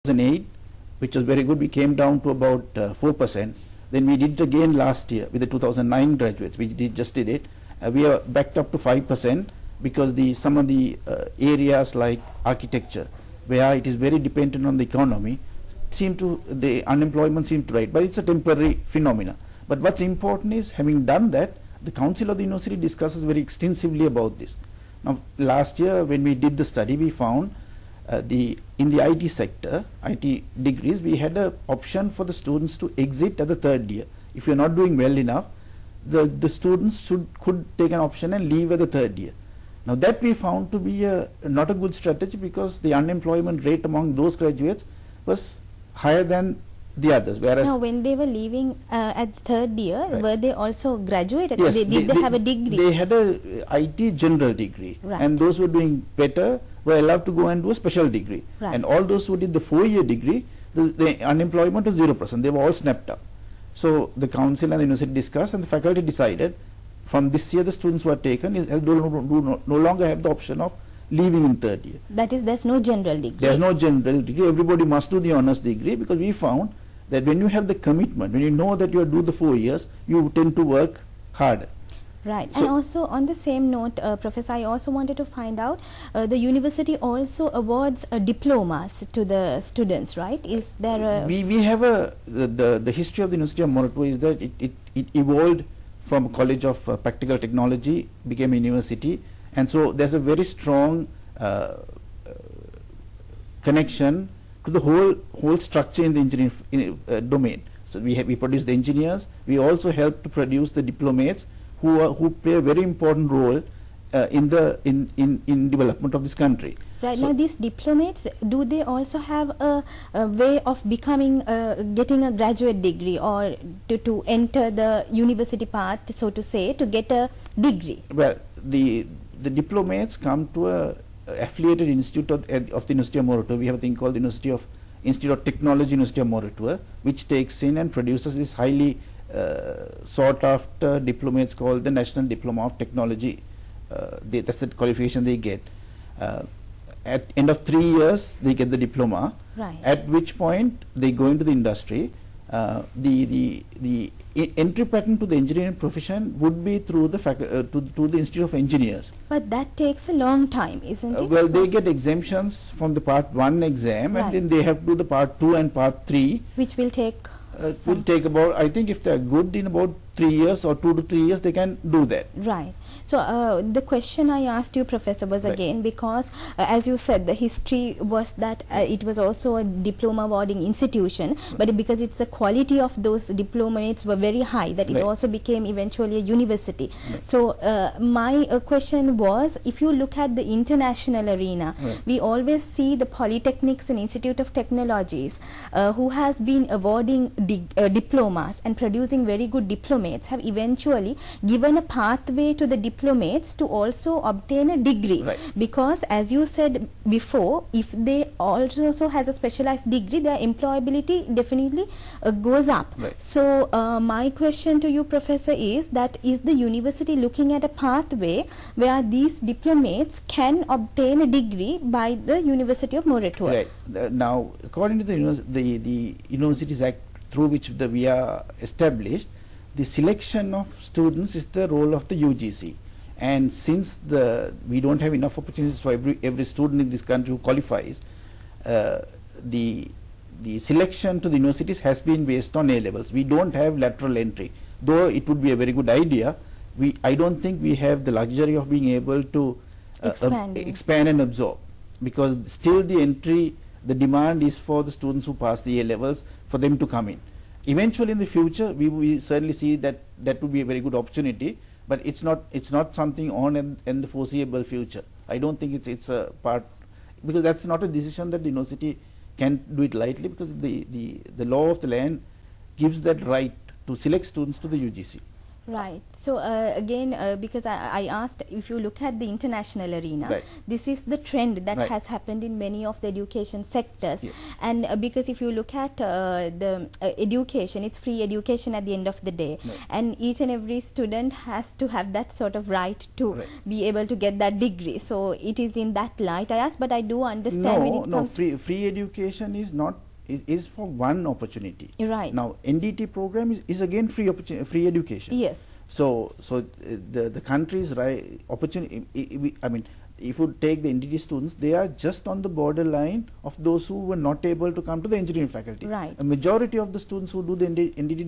2008, which was very good. We came down to about 4%. Then we did it again last year with the 2009 graduates. We just did it. We are backed up to 5% because some of the areas like architecture, where it is very dependent on the economy, the unemployment seemed to rise, but it's a temporary phenomena. But what's important is, having done that, the Council of the University discusses very extensively about this. Now, last year when we did the study, we found in the IT sector, IT degrees, we had an option for the students to exit at the third year. If you're not doing well enough, the students could take an option and leave at the third year. Now that we found to be not a good strategy, because the unemployment rate among those graduates was higher than the others. Whereas now, when they were leaving at third year, right, were they also graduated? Yes, did they have a degree? They had a IT general degree, right, and those who were doing better were allowed to go and do a special degree. Right. And all those who did the 4-year degree, the unemployment was 0%. They were all snapped up. So the council and the university discussed, and the faculty decided from this year the students who are taken no longer have the option of leaving in third year. That is, there's no general degree. There's no general degree. Everybody must do the honors degree, because we found that when you have the commitment, when you know that you will do the 4 years, you tend to work harder. Right. So, and also on the same note, Professor, I also wanted to find out, the university also awards diplomas to the students, right? Is there a... We have the history of the University of Moratuwa is that it evolved from a college of practical technology, became a university, and so there's a very strong connection to the whole structure in the engineering domain. So we produce the engineers. We also help to produce the diplomates who play a very important role in development of this country. Right. So now, these diplomates, do they also have a way of becoming, getting a graduate degree, or to enter the university path, so to say, to get a degree? Well, the diplomates come to a affiliated institute of the University of Moratuwa. We have a thing called the Institute of Technology, University of Moratuwa, which takes in and produces this highly sought after diplomates called the National Diploma of Technology. That's the qualification they get. At end of 3 years, they get the diploma. Right. At which point they go into the industry. The entry pattern to the engineering profession would be through the to the Institute of Engineers. But that takes a long time, isn't it? Well, they get exemptions from the part 1 exam, right, and then they have to do the part 2 and part 3, which will take will take about, I think if they are good, in about 3 years or 2 to 3 years, they can do that. Right. So the question I asked you, Professor, was right, again because as you said, the history was that it was also a diploma awarding institution, right, but because it's the quality of those diplomates were very high, that it right, also became eventually a university. Right. So my question was, if you look at the international arena, right, we always see the polytechnics and Institute of Technologies who has been awarding diplomas and producing very good diplomates, have eventually given a pathway to the diplomates to also obtain a degree. Right. Because as you said before, if they also has a specialized degree, their employability definitely goes up. Right. So my question to you, Professor, is that is the university looking at a pathway where these diplomates can obtain a degree by the University of Moratuwa? Right. Now, according to the Universities Act, through which we are established, the selection of students is the role of the UGC. And since we don't have enough opportunities for every student in this country who qualifies, the selection to the universities has been based on A levels. We don't have lateral entry, though it would be a very good idea. I don't think we have the luxury of being able to expand and absorb, because still the demand is for the students who pass the A levels for them to come in. Eventually in the future, we certainly see that would be a very good opportunity, but it's not something on in the foreseeable future. I don't think it's a part, because that's not a decision that the university can do it lightly, because the law of the land gives that right to select students to the UGC. Right. So again, because I asked, if you look at the international arena, Right. this is the trend that Right. has happened in many of the education sectors. Yes. And because if you look at the education, it's free education at the end of the day. Right. And each and every student has to have that sort of right to Right. be able to get that degree. So it is in that light I asked, but I do understand when it No, comes free education is not, is for one opportunity. Right. Now, NDT program is again free education. Yes. So the country's right opportunity, I mean, if you take the NDT students, they are just on the borderline of those who were not able to come to the engineering faculty. Right. A majority of the students who do the NDT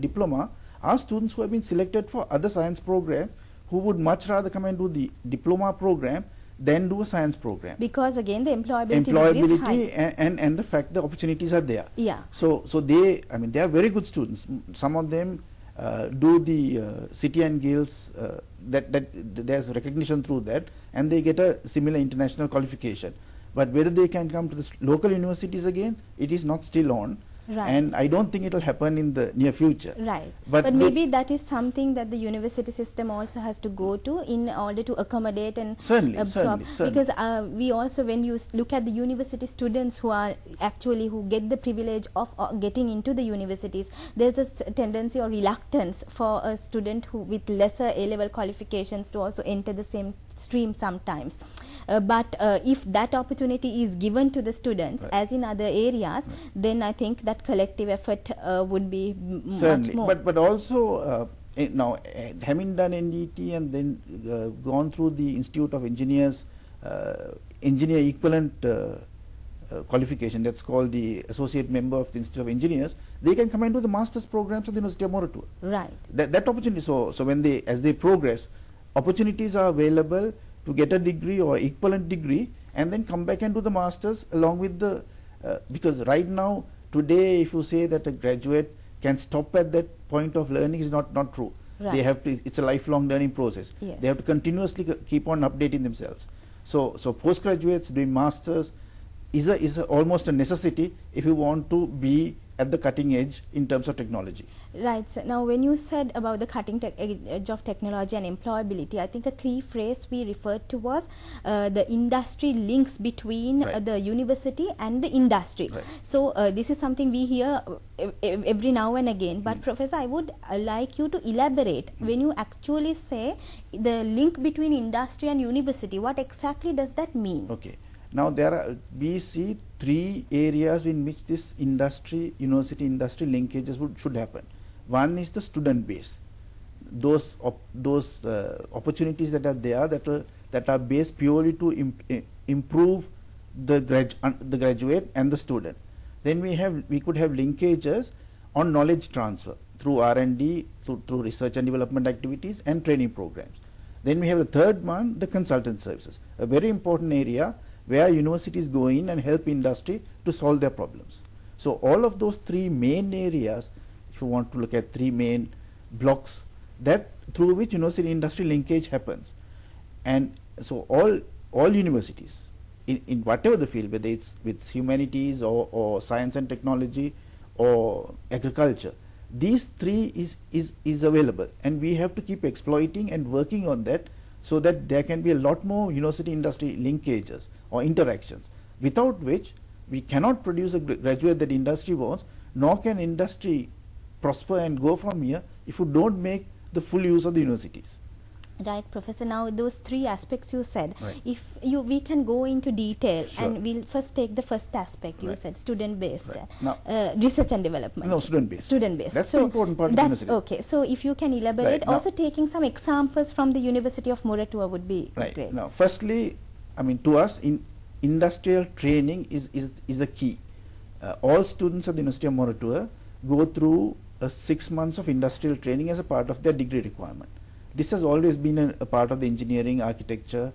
diploma are students who have been selected for other science programs, who would much rather come and do the diploma program than do a science program. Because again, the employability is high. and the fact the opportunities are there. Yeah. So they, I mean, they are very good students. Some of them do the City and Guilds, that there's recognition through that, and they get a similar international qualification. But whether they can come to the local universities again, it is not still on. Right. And I don't think it will happen in the near future. Right. But maybe that is something that the university system also has to go to in order to accommodate and Certainly, absorb. certainly. Because we also, when you look at the university students who are actually, who get the privilege of getting into the universities, there's a tendency or reluctance for a student who with lesser A-level qualifications to also enter the same stream sometimes. But if that opportunity is given to the students, right, as in other areas, right, then I think that collective effort would be certainly much more. But also now, having done NDT and then gone through the Institute of Engineers engineer equivalent qualification, that's called the associate member of the Institute of Engineers, they can come and do the master's programs at the University of Moratuwa. Right. That opportunity, so when they, as they progress, opportunities are available to get a degree or equivalent degree and then come back and do the masters along with the because right now, today, if you say that a graduate can stop at that point of learning, is not true. Right. They have to, it's a lifelong learning process. Yes. They have to continuously keep on updating themselves. So postgraduates doing masters is almost a necessity if you want to be at the cutting edge in terms of technology. Right. So now, when you said about the cutting edge of technology and employability, I think a key phrase we referred to was the industry links between right, the university and the industry. Right. So this is something we hear every now and again. But Professor, I would like you to elaborate when you actually say the link between industry and university. What exactly does that mean? Okay. Now we see three areas in which this university industry linkages should happen. One is the student base. Those opportunities that are there that are based purely to improve the graduate and the student. Then we could have linkages on knowledge transfer through R&D, through research and development activities and training programs. Then we have the third one, the consultant services, a very important area where universities go in and help industry to solve their problems. So all of those three main areas, if you want to look at three main blocks, that through which university industry linkage happens. And so all universities in whatever the field, whether it's with humanities or science and technology or agriculture, these three is available, and we have to keep exploiting and working on that, so that there can be a lot more university industry linkages or interactions, without which we cannot produce a graduate that industry wants, nor can industry prosper and go from here if you don't make the full use of the universities. Right, Professor. Now, those three aspects you said, right, if we can go into detail, sure, and we'll first take the first aspect you right, said, student-based, right. Now, research and development. No, student-based. Student-based. That's so the important part of the university. Okay, so if you can elaborate, Right, now, also taking some examples from the University of Moratuwa would be right, great. Now, firstly, I mean, to us, industrial training is a key. All students at the University of Moratuwa go through 6 months of industrial training as a part of their degree requirement. This has always been a part of the engineering, architecture,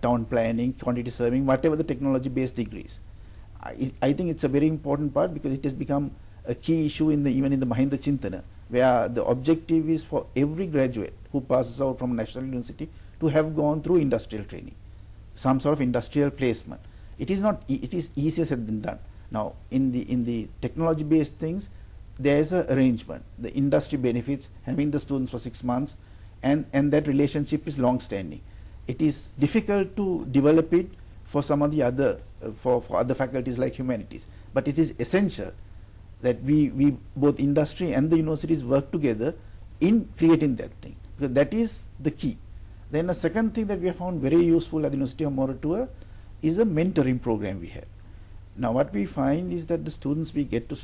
town planning, quantity surveying, whatever the technology-based degrees. I think it's a very important part, because it has become a key issue even in the Mahinda Chintana, where the objective is for every graduate who passes out from a national university to have gone through industrial training, some sort of industrial placement. It is easier said than done. Now, in the technology-based things, there is an arrangement. The industry benefits having the students for 6 months, and that relationship is long standing. It is difficult to develop it for some of the other, for other faculties like humanities, but it is essential that we both industry and the universities work together in creating that thing, because that is the key. Then a second thing that we have found very useful at the University of Moratuwa is a mentoring program we have. Now what we find is that the students we get to